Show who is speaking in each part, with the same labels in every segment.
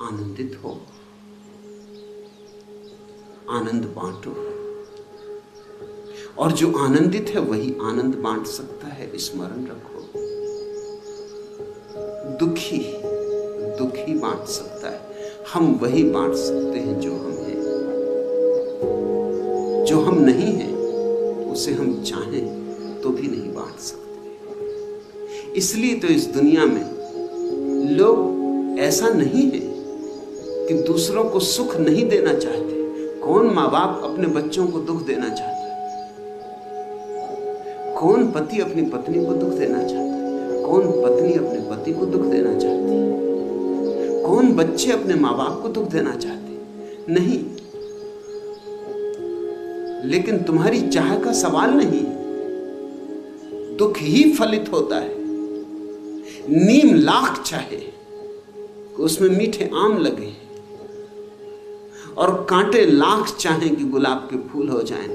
Speaker 1: आनंदित हो, आनंद बांटो। और जो आनंदित है वही आनंद बांट सकता है, स्मरण रखो। दुखी दुखी बांट सकता है, हम वही बांट सकते हैं जो हम हैं। जो हम नहीं हैं उसे हम चाहें तो भी नहीं बांट सकते। इसलिए तो इस दुनिया में लोग ऐसा नहीं है कि दूसरों को सुख नहीं देना चाहते। कौन माँ बाप अपने बच्चों को दुख देना चाहता है? कौन पति अपनी पत्नी को दुख देना चाहता है? कौन पत्नी अपने पति को दुख देना चाहती है? कौन बच्चे अपने माँ बाप को दुख देना चाहते? नहीं। लेकिन तुम्हारी चाह का सवाल नहीं, दुख ही फलित होता है। नीम लाख चाहे कि उसमें मीठे आम लगे, और कांटे लाख चाहें कि गुलाब के फूल हो जाएं,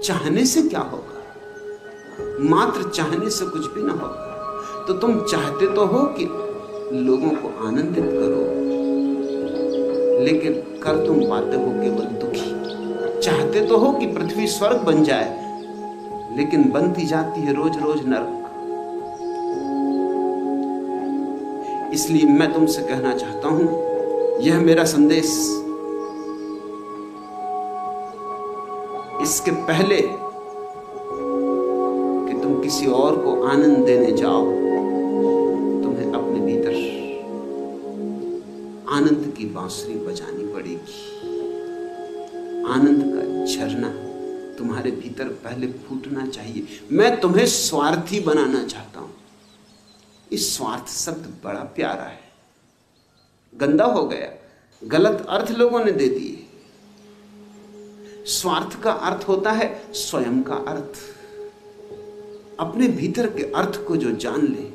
Speaker 1: चाहने से क्या होगा? मात्र चाहने से कुछ भी ना होगा। तो तुम चाहते तो हो कि लोगों को आनंदित करो, लेकिन कर तुम पाते हो केवल दुखी। चाहते तो हो कि पृथ्वी स्वर्ग बन जाए, लेकिन बनती जाती है रोज रोज नरक। इसलिए मैं तुमसे कहना चाहता हूं, यह मेरा संदेश, इसके पहले कि तुम किसी और को आनंद देने जाओ, तुम्हें अपने भीतर आनंद की बांसुरी बजानी पड़ेगी। आनंद का झरना तुम्हारे भीतर पहले फूटना चाहिए। मैं तुम्हें स्वार्थी बनाना चाहता हूं। इस स्वार्थ शब्द बड़ा प्यारा है, गंदा हो गया, गलत अर्थ लोगों ने दे दिए। स्वार्थ का अर्थ होता है स्वयं का अर्थ। अपने भीतर के अर्थ को जो जान ले,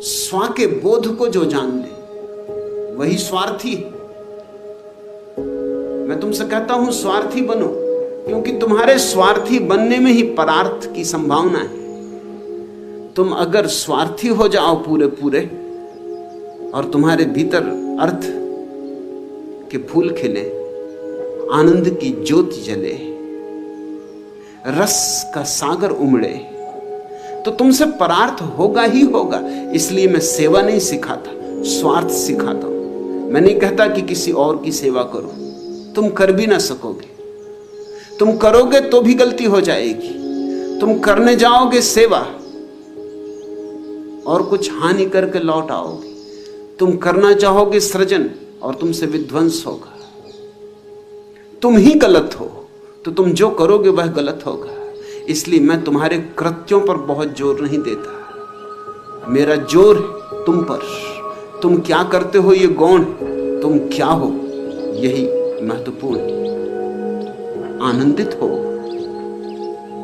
Speaker 1: स्व के बोध को जो जान ले, वही स्वार्थी है। मैं तुमसे कहता हूं स्वार्थी बनो, क्योंकि तुम्हारे स्वार्थी बनने में ही परार्थ की संभावना है। तुम अगर स्वार्थी हो जाओ पूरे पूरे, और तुम्हारे भीतर अर्थ के फूल खिले, आनंद की ज्योति जले, रस का सागर उमड़े, तो तुमसे परार्थ होगा ही होगा। इसलिए मैं सेवा नहीं सिखाता, स्वार्थ सिखाता हूं। मैं नहीं कहता कि किसी और की सेवा करो, तुम कर भी ना सकोगे। तुम करोगे तो भी गलती हो जाएगी। तुम करने जाओगे सेवा और कुछ हानि करके लौट आओगे। तुम करना चाहोगे सृजन और तुमसे विध्वंस होगा। तुम ही गलत हो तो तुम जो करोगे वह गलत होगा। इसलिए मैं तुम्हारे कृत्यों पर बहुत जोर नहीं देता। मेरा जोर है तुम पर। तुम क्या करते हो ये गौण है, तुम क्या हो यही महत्वपूर्ण है। आनंदित हो,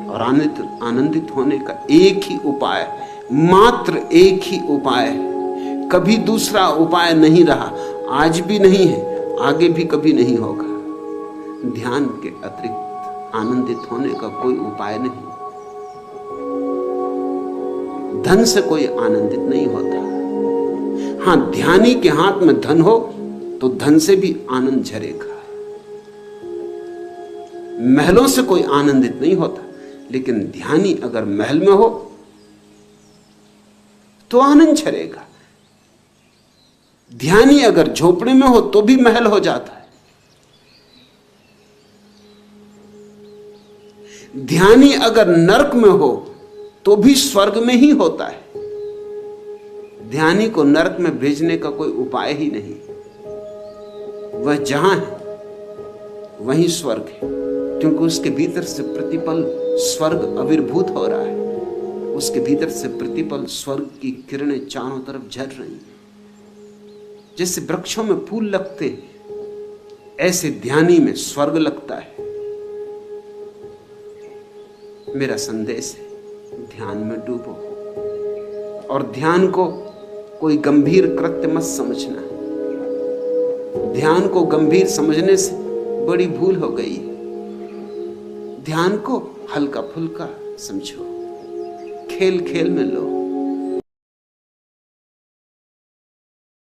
Speaker 1: और आनंदित होने का एक ही उपाय, मात्र एक ही उपाय है। कभी दूसरा उपाय नहीं रहा, आज भी नहीं है, आगे भी कभी नहीं होगा। ध्यान के अतिरिक्त आनंदित होने का कोई उपाय नहीं। धन से कोई आनंदित नहीं होता। हां, ध्यानी के हाथ में धन हो तो धन से भी आनंद झरेगा। महलों से कोई आनंदित नहीं होता, लेकिन ध्यानी अगर महल में हो तो आनंद झरेगा। ध्यानी अगर झोपड़े में हो तो भी महल हो जाता है। ध्यानी अगर नरक में हो तो भी स्वर्ग में ही होता है। ध्यानी को नरक में भेजने का कोई उपाय ही नहीं। वह जहां है वहीं स्वर्ग है, क्योंकि उसके भीतर से प्रतिपल स्वर्ग आविर्भूत हो रहा है। उसके भीतर से प्रतिपल स्वर्ग की किरणें चारों तरफ झर रही हैं। जैसे वृक्षों में फूल लगते हैं, ऐसे ध्यानी में स्वर्ग लगता है। मेरा संदेश है, ध्यान में डूबो। और ध्यान को कोई गंभीर कृत्य मत समझना। ध्यान को गंभीर समझने से बड़ी भूल हो गई। ध्यान को हल्का फुल्का समझो, खेल खेल में लो।